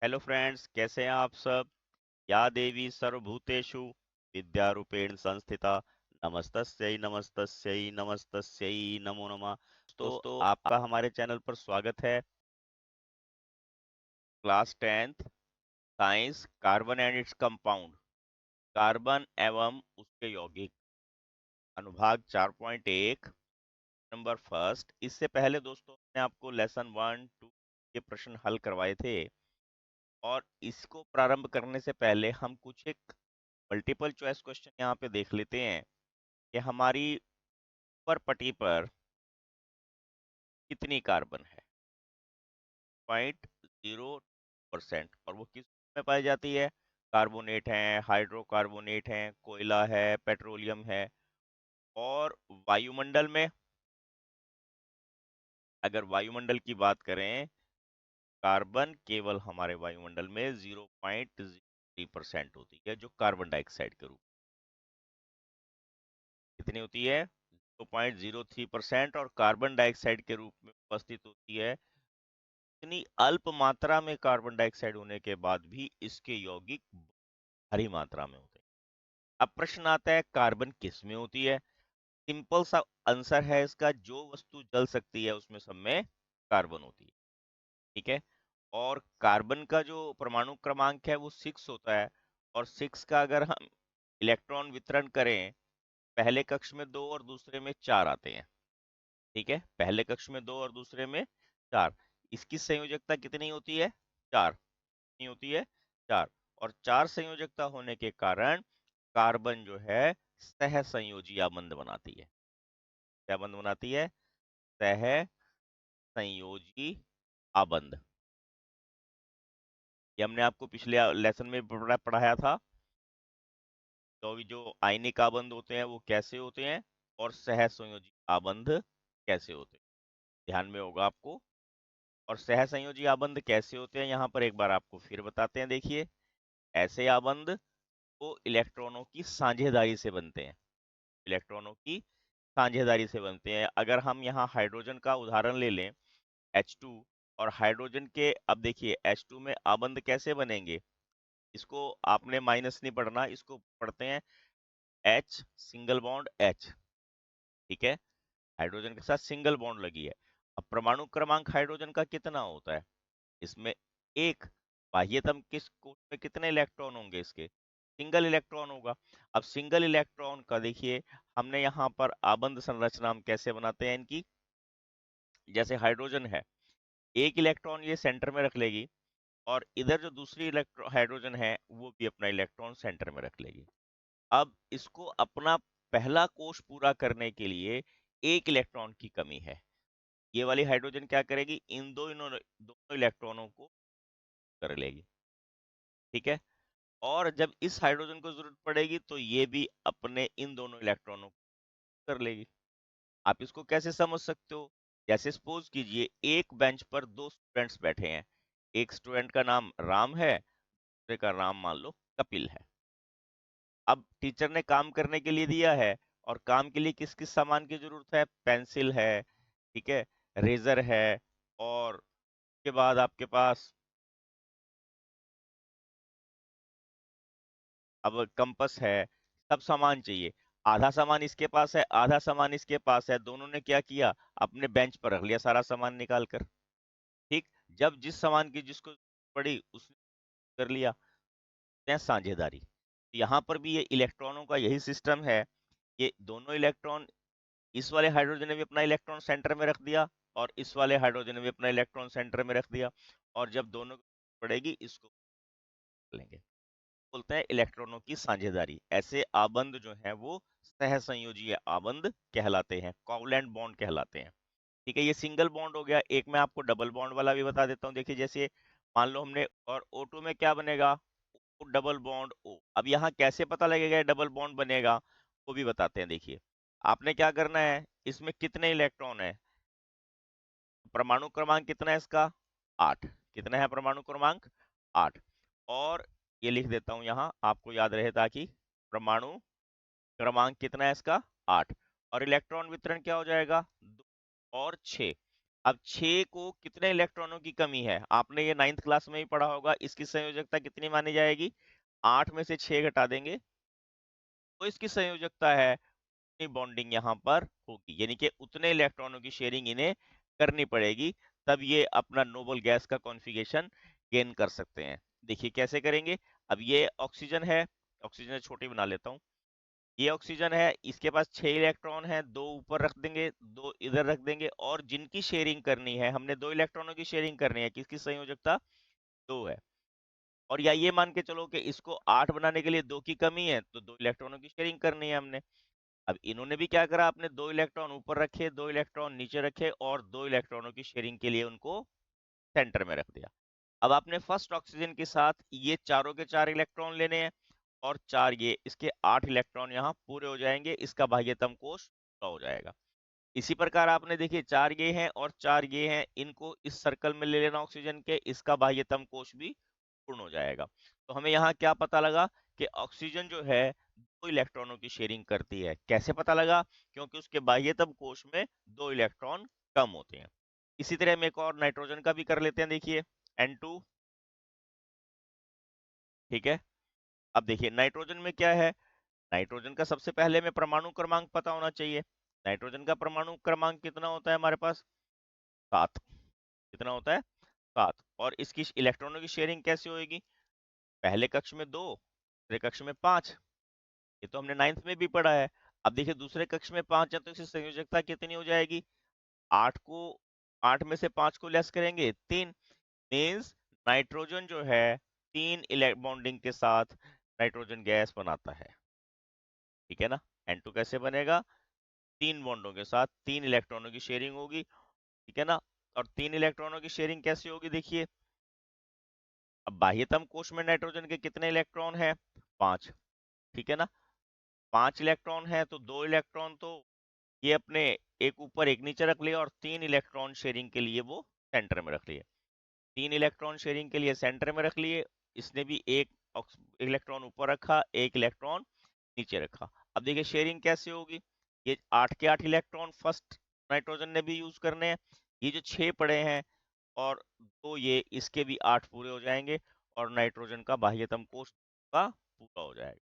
Hello friends, कैसे हैं आप सब। या देवी सर्वभूतेषु विद्यारूपेण संस्थिता नमस्तस्यै नमस्तस्यै नमस्तस्यै नमो नमः। दोस्तों, आपका हमारे चैनल पर स्वागत है। Class 10th science, carbon and its compound, carbon एवं उसके यौगिक, अनुभाग 4.1, नंबर फर्स्ट। इससे पहले दोस्तों हमने आपको लेसन 1, 2 के प्रश्न हल करवाए थे, और इसको प्रारंभ करने से पहले हम कुछ एक मल्टीपल चॉइस क्वेश्चन यहाँ पे देख लेते हैं कि हमारी ऊपर पट्टी पर कितनी कार्बन है। 0.0%। और वो किस में पाई जाती है? कार्बोनेट है, हाइड्रोकार्बोनेट है, कोयला है, पेट्रोलियम है। और वायुमंडल में, अगर वायुमंडल की बात करें, कार्बन केवल हमारे वायुमंडल में 0.03% होती है, जो कार्बन डाइऑक्साइड के रूप में कितनी होती है? 0.03%। और कार्बन डाइऑक्साइड के रूप में उपस्थित होती है। इतनी अल्प मात्रा में कार्बन डाइऑक्साइड होने के बाद भी इसके यौगिक भारी मात्रा में होते हैं। अब प्रश्न आता है, कार्बन किस में होती है? सिंपल सा आंसर है इसका, जो वस्तु जल सकती है उसमें सब में कार्बन होती है। ठीक है। और कार्बन का जो परमाणु क्रमांक है वो 6 होता है। और 6 का अगर हम इलेक्ट्रॉन वितरण करें, पहले कक्ष में 2 और दूसरे में 4 आते हैं। ठीक है, पहले कक्ष में 2 और दूसरे में 4। इसकी संयोजकता कितनी होती है? 4। कितनी होती है? 4। और 4 संयोजकता होने के कारण कार्बन जो है सह संयोजी आबंध बनाती है। क्या बंध बनाती है? सह संयोजी आबंध। ये हमने आपको पिछले लेसन में पढ़ाया था। तो अभी जो आयनिक आबंध होते हैं वो कैसे होते हैं, और सह संयोजी आबंध कैसे होते हैं, ध्यान में होगा आपको। और सह संयोजी आबंध कैसे होते हैं, यहाँ पर एक बार आपको फिर बताते हैं। देखिए, ऐसे आबंध वो इलेक्ट्रॉनों की साझेदारी से बनते हैं। इलेक्ट्रॉनों की साझेदारी से बनते हैं। अगर हम यहाँ हाइड्रोजन का उदाहरण ले लें, H2, और हाइड्रोजन के, अब देखिए H2 में आबंध कैसे बनेंगे, इसको आपने माइनस नहीं पढ़ना, इसको पढ़ते हैं H सिंगल बॉन्ड H। ठीक है, हाइड्रोजन के साथ सिंगल बॉन्ड लगी है। अब परमाणु क्रमांक हाइड्रोजन का कितना होता है? इसमें एक। बाह्यतम किस कोश में कितने इलेक्ट्रॉन होंगे? इसके सिंगल इलेक्ट्रॉन होगा। अब सिंगल इलेक्ट्रॉन का देखिए, हमने यहाँ पर आबंध संरचना हम कैसे बनाते हैं इनकी। जैसे हाइड्रोजन है, एक इलेक्ट्रॉन ये सेंटर में रख लेगी, और इधर जो दूसरी इलेक्ट्रॉन हाइड्रोजन है वो भी अपना इलेक्ट्रॉन सेंटर में रख लेगी। अब इसको अपना पहला कोश पूरा करने के लिए एक इलेक्ट्रॉन की कमी है। ये वाली हाइड्रोजन क्या करेगी? इन दोनों इलेक्ट्रॉनों को कर लेगी। ठीक है। और जब इस हाइड्रोजन को जरूरत पड़ेगी तो ये भी अपने इन दोनों इलेक्ट्रॉनों को कर लेगी। आप इसको कैसे समझ सकते हो? जैसे सपोज कीजिए एक बेंच पर दो स्टूडेंट्स बैठे हैं। एक स्टूडेंट का नाम राम है, दूसरे का नाम मान लो कपिल है। अब टीचर ने काम करने के लिए दिया है, और काम के लिए किस किस सामान की जरूरत है? पेंसिल है, ठीक है, रेजर है, और उसके बाद आपके पास अब कंपस है। सब सामान चाहिए। आधा सामान इसके पास है, आधा सामान इसके पास है। दोनों ने क्या किया? अपने बेंच पर रख लिया सारा सामान निकाल कर। ठीक। जब जिस सामान की जिसको पड़ी उसने कर लिया। हैं साझेदारी। यहाँ पर भी ये इलेक्ट्रॉनों का यही सिस्टम है। ये दोनों इलेक्ट्रॉन, इस वाले हाइड्रोजन ने भी अपना इलेक्ट्रॉन सेंटर में रख दिया, और इस वाले हाइड्रोजन ने भी अपना इलेक्ट्रॉन सेंटर में रख दिया। और जब दोनों की पड़ेगी इसको लेंगे। बोलते हैं इलेक्ट्रॉनों की साझेदारी। ऐसे आबंध जो है वो सह संयोजी आबंध कहलाते हैं, कोवलेंट बॉन्ड कहलाते हैं। ठीक है, ये सिंगल बॉन्ड हो गया। एक मैं आपको डबल बॉन्ड वाला भी बता देता हूँ। देखिए, जैसे मान लो हमने, और O2 में क्या बनेगा? Double bond O। अब यहाँ कैसे पता लगेगा डबल बॉन्ड बनेगा, वो भी बताते हैं। देखिए, आपने क्या करना है, इसमें कितने इलेक्ट्रॉन है? परमाणु क्रमांक कितना है इसका? 8। कितना है परमाणु क्रमांक? 8। और ये लिख देता हूं यहाँ, आपको याद रहे, ताकि परमाणु क्रमांक कितना है इसका? 8। और इलेक्ट्रॉन वितरण क्या हो जाएगा? 2 और 6। अब 6 को कितने इलेक्ट्रॉनों की कमी है, आपने ये 9th क्लास में ही पढ़ा होगा। इसकी संयोजकता कितनी मानी जाएगी, 8 में से 6 घटा देंगे तो इसकी संयोजकता है, उतनी बॉन्डिंग यहाँ पर होगी, यानी कि उतने इलेक्ट्रॉनों की शेयरिंग इन्हें करनी पड़ेगी, तब ये अपना नोबल गैस का कॉन्फ़िगरेशन गेन कर सकते हैं। देखिए कैसे करेंगे। अब ये ऑक्सीजन है, ऑक्सीजन छोटी बना लेता हूँ। ये ऑक्सीजन है, इसके पास 6 इलेक्ट्रॉन है, 2 ऊपर रख देंगे, 2 इधर रख देंगे, और जिनकी शेयरिंग करनी है, हमने 2 इलेक्ट्रॉनों की शेयरिंग करनी है, किसकी संयोजकता 2 है। और या ये मान के चलो कि इसको 8 बनाने के लिए 2 की कमी है, तो 2 इलेक्ट्रॉनों की शेयरिंग करनी है हमने। अब इन्होंने भी क्या करा, आपने 2 इलेक्ट्रॉन ऊपर रखे, 2 इलेक्ट्रॉन नीचे रखे, और 2 इलेक्ट्रॉनों की शेयरिंग के लिए उनको सेंटर में रख दिया। अब आपने फर्स्ट ऑक्सीजन के साथ ये चारों के 4 इलेक्ट्रॉन लेने हैं, और 4 ये, इसके 8 इलेक्ट्रॉन यहाँ पूरे हो जाएंगे, इसका बाह्यतम कोश पूरा हो जाएगा। इसी प्रकार आपने देखिए 4 ये हैं और 4 ये हैं, इनको इस सर्कल में ले लेना ऑक्सीजन के, इसका बाह्यतम कोश भी पूर्ण हो जाएगा। तो हमें यहाँ क्या पता लगा कि ऑक्सीजन जो है 2 इलेक्ट्रॉनों की शेयरिंग करती है। कैसे पता लगा, क्योंकि उसके बाह्यतम कोश में 2 इलेक्ट्रॉन कम होते हैं। इसी तरह हम एक और नाइट्रोजन का भी कर लेते हैं, देखिए N2, ठीक है। अब देखिए नाइट्रोजन में क्या है, नाइट्रोजन का सबसे पहले में परमाणु क्रमांक पता होना चाहिए। नाइट्रोजन का परमाणु क्रमांक कितना होता है हमारे पास, 7। कितना होता है, 7। और इसकी इलेक्ट्रॉनों की शेयरिंग कैसे होगी, पहले कक्ष में 2, दूसरे कक्ष में 5। ये तो हमने 9th में भी पढ़ा है। अब देखिए दूसरे कक्ष में 5 है, तो इसकी संयोजकता कितनी हो जाएगी, 8 को, 8 में से 5 को लेस करेंगे 3, मीन्स नाइट्रोजन जो है 3 बॉन्डिंग के साथ नाइट्रोजन गैस बनाता है, ठीक है ना। N2 कैसे बनेगा, 3 बॉन्डों के साथ 3 इलेक्ट्रॉनों की शेयरिंग होगी, ठीक है ना। और 3 इलेक्ट्रॉनों की शेयरिंग कैसे होगी, देखिए अब बाह्यतम कोश में नाइट्रोजन के कितने इलेक्ट्रॉन है, 5, ठीक है ना। 5 इलेक्ट्रॉन है, तो 2 इलेक्ट्रॉन तो ये अपने एक ऊपर एक नीचे रख लिए, और 3 इलेक्ट्रॉन शेयरिंग के लिए वो सेंटर में रख लिए। 3 इलेक्ट्रॉन शेयरिंग के लिए सेंटर में रख लिए, इसने भी एक इलेक्ट्रॉन ऊपर रखा, एक इलेक्ट्रॉन नीचे रखा। अब देखिए शेयरिंग कैसे होगी, ये 8 के 8 इलेक्ट्रॉन फर्स्ट नाइट्रोजन ने भी यूज करने हैं, ये जो 6 पड़े हैं, और 2 ये, इसके भी 8 पूरे हो जाएंगे, और नाइट्रोजन का बाह्यतम कोश का पूरा हो जाएगा।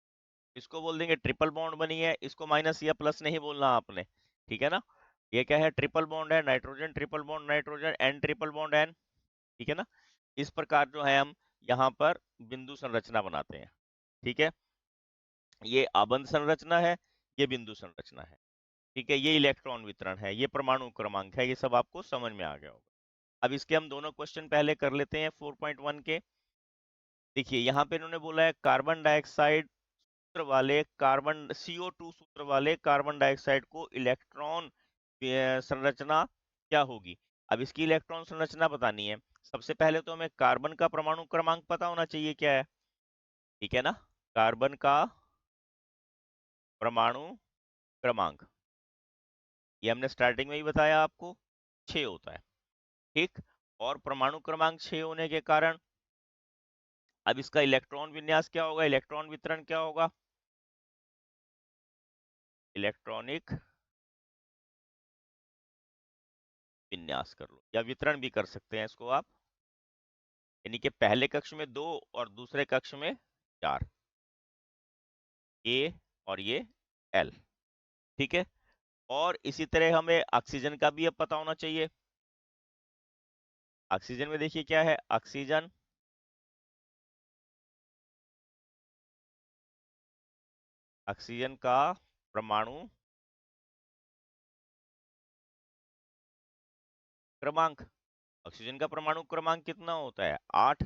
इसको बोल देंगे ट्रिपल बॉन्ड बनी है, इसको माइनस या प्लस नहीं बोलना आपने, ठीक है ना। ये क्या है, ट्रिपल बॉन्ड है, nitrogen triple bond nitrogen, N triple bond N, ठीक है ना। इस प्रकार जो है हम यहाँ पर बिंदु संरचना बनाते हैं, ठीक है। ये आबंध संरचना है, ये बिंदु संरचना है, ठीक है। ये इलेक्ट्रॉन वितरण है, ये परमाणु क्रमांक है, ये सब आपको समझ में आ गया होगा। अब इसके हम दोनों क्वेश्चन पहले कर लेते हैं 4.1 के। देखिए यहाँ पे इन्होंने बोला है कार्बन डाइऑक्साइड सूत्र वाले कार्बन, CO2 सूत्र वाले कार्बन डाइऑक्साइड को इलेक्ट्रॉन संरचना क्या होगी। अब इसकी इलेक्ट्रॉन संरचना बतानी है, सबसे पहले तो हमें कार्बन का परमाणु क्रमांक पता होना चाहिए क्या है, ठीक है ना। कार्बन का परमाणु क्रमांक, ये हमने स्टार्टिंग में ही बताया आपको, 6 होता है, ठीक। और परमाणु क्रमांक 6 होने के कारण अब इसका इलेक्ट्रॉन विन्यास क्या होगा, इलेक्ट्रॉन वितरण क्या होगा, इलेक्ट्रॉनिक विन्यास कर लो, या वितरण भी कर सकते हैं इसको आप, यानी कि पहले कक्ष में 2 और दूसरे कक्ष में 4, ए और ये एल, ठीक है। और इसी तरह हमें ऑक्सीजन का भी अब पता होना चाहिए। ऑक्सीजन में देखिए क्या है, ऑक्सीजन ऑक्सीजन का परमाणु क्रमांक, ऑक्सीजन का परमाणु क्रमांक कितना होता है, 8।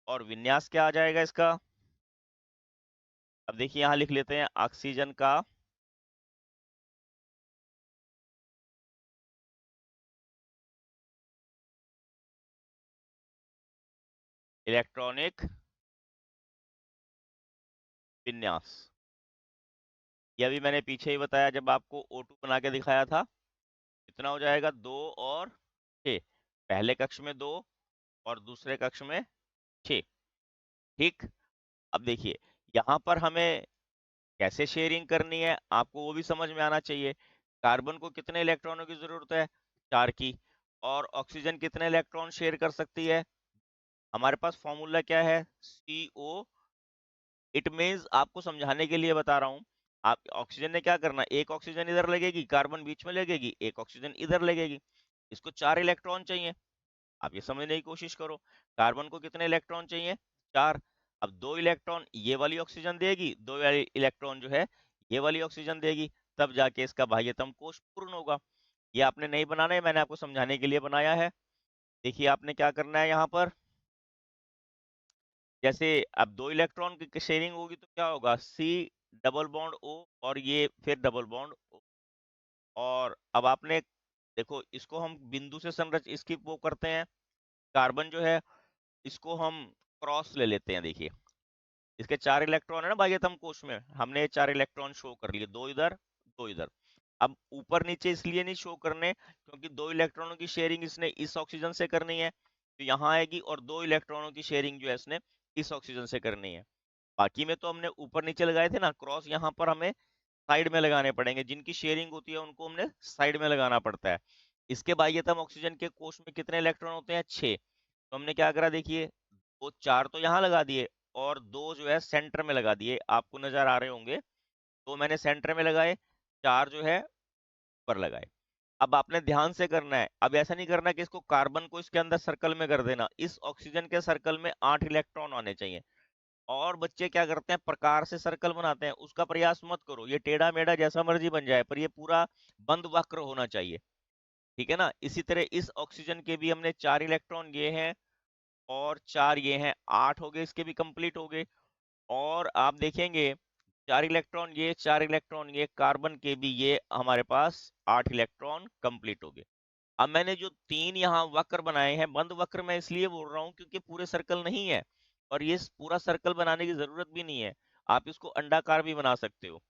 और विन्यास क्या आ जाएगा इसका, अब देखिए यहां लिख लेते हैं ऑक्सीजन का इलेक्ट्रॉनिक विन्यास। यह भी मैंने पीछे ही बताया जब आपको O2 बना के दिखाया था, कितना हो जाएगा, 2 और 6, पहले कक्ष में 2 और दूसरे कक्ष में 6, ठीक। अब देखिए यहाँ पर हमें कैसे शेयरिंग करनी है आपको वो भी समझ में आना चाहिए। कार्बन को कितने इलेक्ट्रॉनों की जरूरत है, 4 की, और ऑक्सीजन कितने इलेक्ट्रॉन शेयर कर सकती है? हमारे पास फॉर्मूला क्या है? CO। इट मीन्स आपको समझाने के लिए बता रहा हूं, आप ऑक्सीजन ने क्या करना, एक ऑक्सीजन इधर लगेगी, कार्बन बीच में लगेगी, एक ऑक्सीजन इधर लगेगी, इसको 4 इलेक्ट्रॉन चाहिए। आप ये समझने की कोशिश करो, कार्बन को कितने इलेक्ट्रॉन चाहिए? 4। अब 2 इलेक्ट्रॉन ये वाली ऑक्सीजन देगी, 2 वाली इलेक्ट्रॉन जो है ये वाली ऑक्सीजन देगी, तब जाके इसका बाह्यतम कोश पूर्ण होगा। ये आपने नहीं बनाना है, मैंने आपको समझाने के लिए बनाया है। देखिए आपने क्या करना है यहाँ पर, जैसे अब 2 इलेक्ट्रॉन की शेयरिंग होगी तो क्या होगा, C डबल बॉन्ड O और ये फिर डबल बॉन्ड O। और अब आपने देखो इसको हम बिंदु से संरच इसकी वो करते हैं, कार्बन जो है इसको हम क्रॉस ले लेते हैं। देखिए इसके 4 इलेक्ट्रॉन है ना बाह्यतम कोश में, हमने ये 4 इलेक्ट्रॉन शो कर लिए, 2 इधर 2 इधर। अब ऊपर नीचे इसलिए नहीं शो करने क्योंकि 2 इलेक्ट्रॉनों की शेयरिंग इसने इस ऑक्सीजन से करनी है तो यहाँ आएगी, और 2 इलेक्ट्रॉनों की शेयरिंग जो है इसने इस ऑक्सीजन से करनी है। बाकी में तो हमने ऊपर नीचे लगाए थे ना क्रॉस, यहाँ पर हमें साइड में लगाने पड़ेंगे, जिनकी शेयरिंग होती है उनको हमने साइड में लगाना पड़ता है। इसके बाह्यतम ऑक्सीजन के कोश में कितने इलेक्ट्रॉन होते हैं? 6। तो हमने क्या करा, देखिए वो 4 तो यहाँ लगा दिए और 2 जो है सेंटर में लगा दिए, आपको नजर आ रहे होंगे। तो मैंने सेंटर में लगाए, 4 जो है ऊपर लगाए। अब आपने ध्यान से करना है, अब ऐसा नहीं करना कि इसको कार्बन को इसके अंदर सर्कल में कर देना, इस ऑक्सीजन के सर्कल में 8 इलेक्ट्रॉन आने चाहिए। और बच्चे क्या करते हैं, प्रकार से सर्कल बनाते हैं, उसका प्रयास मत करो, ये टेढ़ा मेढ़ा जैसा मर्जी बन जाए पर ये पूरा बंद वक्र होना चाहिए, ठीक है ना। इसी तरह इस ऑक्सीजन के भी हमने 4 इलेक्ट्रॉन ये हैं और 4 ये हैं, 8 हो गए, इसके भी कंप्लीट हो गए। और आप देखेंगे 4 इलेक्ट्रॉन ये, 4 इलेक्ट्रॉन ये, कार्बन के भी ये हमारे पास 8 इलेक्ट्रॉन कंप्लीट हो गए। अब मैंने जो 3 यहाँ वक्र बनाए हैं, बंद वक्र मैं इसलिए बोल रहा हूँ क्योंकि पूरे सर्कल नहीं है, और ये पूरा सर्कल बनाने की जरूरत भी नहीं है, आप इसको अंडाकार भी बना सकते हो।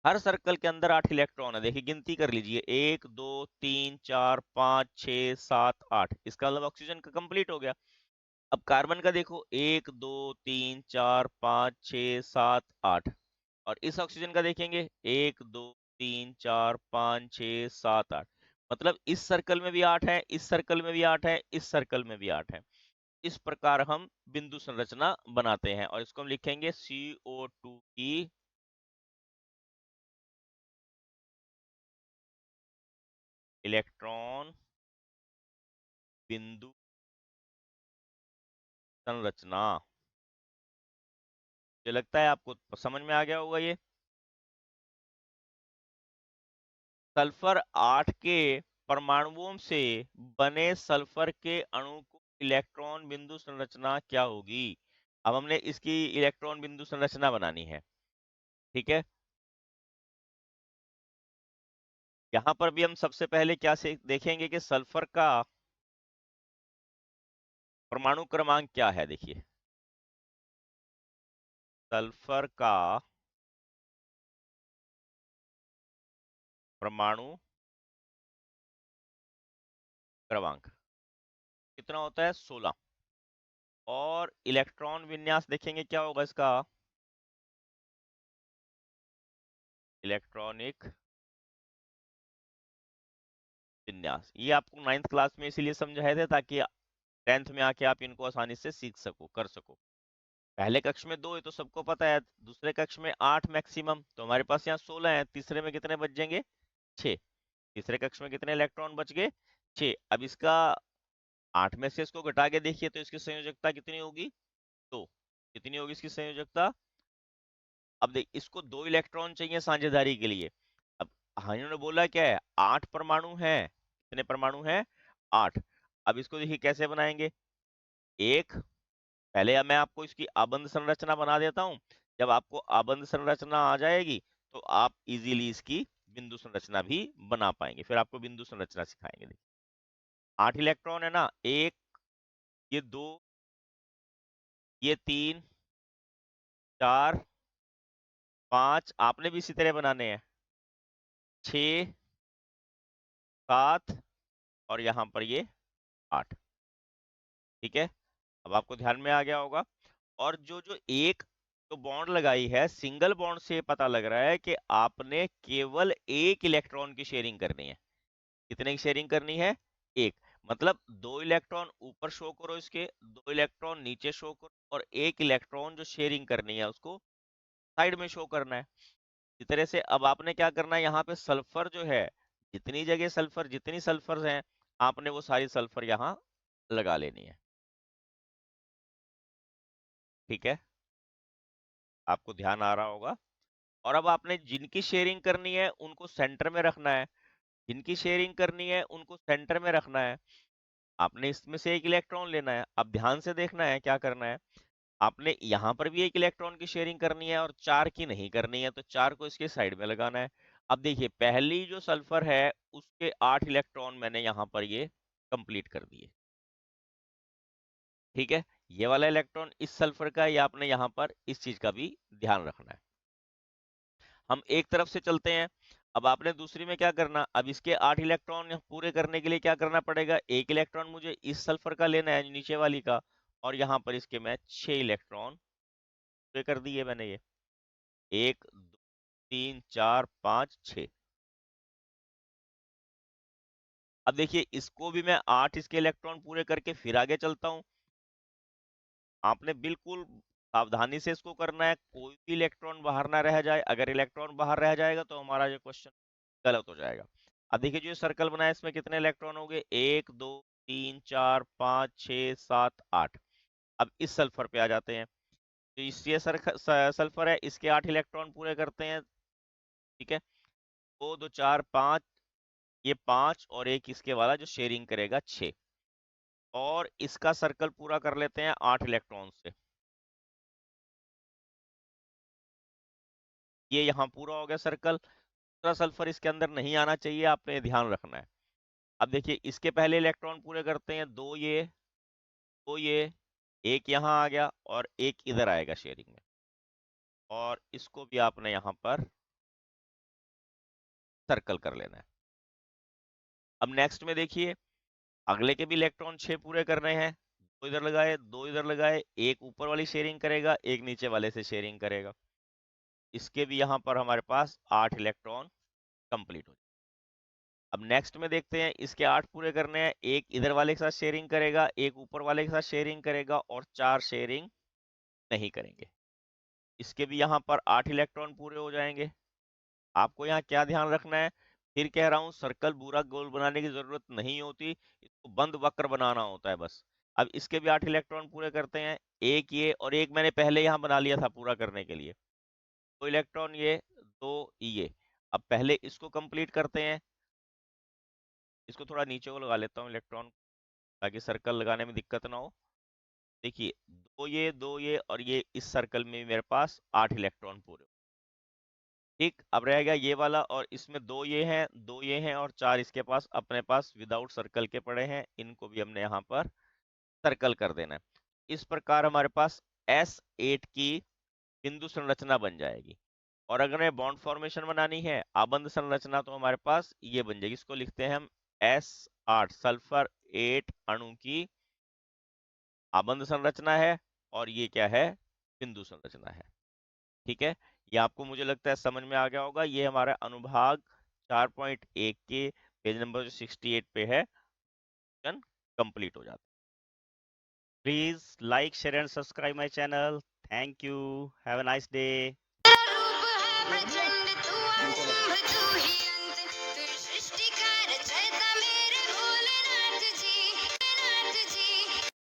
हर सर्कल के अंदर 8 इलेक्ट्रॉन है, देखिए गिनती कर लीजिए, 1 2 3 4 5 6 7 8, इसका मतलब ऑक्सीजन का कंप्लीट हो गया। अब कार्बन का देखो, 1 2 3 4 5 6 7 8, और इस ऑक्सीजन का देखेंगे 1 2 3 4 5 6 7 8, मतलब इस सर्कल में भी 8 है, इस सर्कल में भी 8 है, इस सर्कल में भी 8 है। इस प्रकार हम बिंदु संरचना बनाते हैं, और इसको हम लिखेंगे CO2 की इलेक्ट्रॉन बिंदु संरचना। मुझे लगता है आपको समझ में आ गया होगा ये। सल्फर 8 के परमाणुओं से बने सल्फर के अणु को इलेक्ट्रॉन बिंदु संरचना क्या होगी? अब हमने इसकी इलेक्ट्रॉन बिंदु संरचना बनानी है, ठीक है। यहाँ पर भी हम सबसे पहले क्या से देखेंगे कि सल्फर का परमाणु क्रमांक क्या है। देखिए सल्फर का परमाणु क्रमांक कितना होता है? 16। और इलेक्ट्रॉन विन्यास देखेंगे क्या होगा इसका, इलेक्ट्रॉनिक विन्यास। ये आपको 9th क्लास में इसीलिए समझाए थे ताकि 10th में आके आप इनको आसानी से सीख सको, कर सको। पहले कक्ष में 2 है तो सबको पता है, दूसरे कक्ष में 8 मैक्सिमम, तो हमारे पास यहाँ 16 है, तीसरे में कितने बच जाएंगे? 6। तीसरे कक्ष में कितने इलेक्ट्रॉन बच गए? 6। अब इसका 8 में से इसको घटा के देखिए तो इसकी संयोजकता कितनी होगी? 2। कितनी होगी इसकी संयोजकता? अब देख, इसको 2 इलेक्ट्रॉन चाहिए साझेदारी के लिए। अब हाँ इन्होंने बोला क्या है, 8 परमाणु हैं। कितने परमाणु हैं? 8। अब इसको देखिए कैसे बनाएंगे, एक, पहले अब मैं आपको इसकी आबंध संरचना बना देता हूं। जब आपको आबंध संरचना आ जाएगी तो आप इजीली इसकी बिंदु संरचना भी बना पाएंगे, फिर आपको बिंदु संरचना सिखाएंगे। देखिए 8 इलेक्ट्रॉन है ना, एक, ये 2, ये 3 4 5, आपने भी इसी तरह बनाने हैं, 6 7, और यहाँ पर ये 8, ठीक है। अब आपको ध्यान में आ गया होगा। और जो जो एक तो बॉन्ड लगाई है, सिंगल बॉन्ड से पता लग रहा है कि आपने केवल एक इलेक्ट्रॉन की शेयरिंग करनी है। कितने की शेयरिंग करनी है? एक। मतलब 2 इलेक्ट्रॉन ऊपर शो करो, इसके 2 इलेक्ट्रॉन नीचे शो करो, और 1 इलेक्ट्रॉन जो शेयरिंग करनी है उसको साइड में शो करना है। इस तरह से अब आपने क्या करना है, यहाँ पे सल्फर जो है, जितनी जगह सल्फर, जितनी सल्फर हैं, आपने वो सारी सल्फर यहाँ लगा लेनी है। ठीक है, आपको ध्यान आ रहा होगा। और अब आपने जिनकी शेयरिंग करनी है उनको सेंटर में रखना है, जिनकी शेयरिंग करनी है उनको सेंटर में रखना है। आपने इसमें से एक इलेक्ट्रॉन लेना है। अब ध्यान से देखना है क्या करना है, आपने यहाँ पर भी एक इलेक्ट्रॉन की शेयरिंग करनी है और 4 की नहीं करनी है, तो 4 को इसके साइड में लगाना है। अब देखिए, पहली जो सल्फर है उसके 8 इलेक्ट्रॉन मैंने यहाँ पर ये कंप्लीट कर दिए। ठीक है, ये वाला इलेक्ट्रॉन इस सल्फर का है, ये आपने यहाँ पर इस चीज का भी ध्यान रखना है। हम एक तरफ से चलते हैं। अब आपने दूसरी में क्या करना, अब इसके 8 इलेक्ट्रॉन पूरे करने के लिए क्या करना पड़ेगा, एक इलेक्ट्रॉन मुझे इस सल्फर का लेना है, नीचे वाली का, और यहाँ पर इसके मैं 6 इलेक्ट्रॉन पूरे कर दिए मैंने। ये 1 2 3 4 5 6। अब देखिए, इसको भी मैं 8 इसके इलेक्ट्रॉन पूरे करके फिर आगे चलता हूँ। आपने बिल्कुल सावधानी से इसको करना है, कोई भी इलेक्ट्रॉन बाहर ना रह जाए। अगर इलेक्ट्रॉन बाहर रह जाएगा तो हमारा ये क्वेश्चन गलत हो जाएगा। अब देखिए, जो ये सर्कल बनाया इसमें कितने इलेक्ट्रॉन हो गए, 1 2 3 4 5 6 7 8। अब इस सल्फर पे आ जाते हैं। तो इस ये सल्फर है, इसके 8 इलेक्ट्रॉन पूरे करते हैं। ठीक है, 2 2 4 5, ये 5 और एक इसके वाला जो शेयरिंग करेगा 6, और इसका सर्कल पूरा कर लेते हैं 8 इलेक्ट्रॉन से। ये यहाँ पूरा हो गया सर्कल। दूसरा सल्फर इसके अंदर नहीं आना चाहिए, आपने ध्यान रखना है। अब देखिए, इसके पहले इलेक्ट्रॉन पूरे करते हैं, दो ये, दो ये, एक यहाँ आ गया और एक इधर आएगा शेयरिंग में, और इसको भी आपने यहाँ पर सर्कल कर लेना है। अब नेक्स्ट में देखिए, अगले के भी इलेक्ट्रॉन 6 पूरे करने हैं। दो इधर लगाए, दो इधर लगाए, एक ऊपर वाली शेयरिंग करेगा, एक नीचे वाले से शेयरिंग करेगा। इसके भी यहाँ पर हमारे पास 8 इलेक्ट्रॉन कंप्लीट हो। अब नेक्स्ट में देखते हैं, इसके 8 पूरे करने हैं, एक इधर वाले के साथ शेयरिंग करेगा, एक ऊपर वाले के साथ शेयरिंग करेगा, और 4 शेयरिंग नहीं करेंगे। इसके भी यहाँ पर 8 इलेक्ट्रॉन पूरे हो जाएंगे। आपको यहाँ क्या ध्यान रखना है, फिर कह रहा हूँ, सर्कल पूरा गोल बनाने की जरूरत नहीं होती, इसको बंद वक्र बनाना होता है बस। अब इसके भी 8 इलेक्ट्रॉन पूरे करते हैं, एक ये और एक मैंने पहले यहाँ बना लिया था पूरा करने के लिए। 2 इलेक्ट्रॉन ये, 2 ये। अब पहले इसको कंप्लीट करते हैं। इसको थोड़ा नीचे को लगा लेता हूँ इलेक्ट्रॉन, ताकि सर्कल लगाने में दिक्कत ना हो। देखिए, दो ये और ये, इस सर्कल में मेरे पास 8 इलेक्ट्रॉन पूरे। ठीक, अब रह गया ये वाला, और इसमें दो ये हैं, दो ये हैं, और 4 इसके पास अपने पास विदाउट सर्कल के पड़े हैं। इनको भी हमने यहाँ पर सर्कल कर देना है। इस प्रकार हमारे पास S8 की बिंदु संरचना बन जाएगी। और अगर हमें बॉन्ड फॉर्मेशन बनानी है, आबंध संरचना, तो हमारे पास ये बन जाएगी। इसको लिखते हैं हम S8, सल्फर 8 अणु की आबंध संरचना है, और ये क्या है, बिंदु संरचना है। ठीक है, ये आपको मुझे लगता है समझ में आ गया होगा। ये हमारा अनुभाग 4.1 के पेज नंबर जो 68 पे है, कंप्लीट हो जाता है। Please like, share and subscribe my channel. Thank you, have a nice day.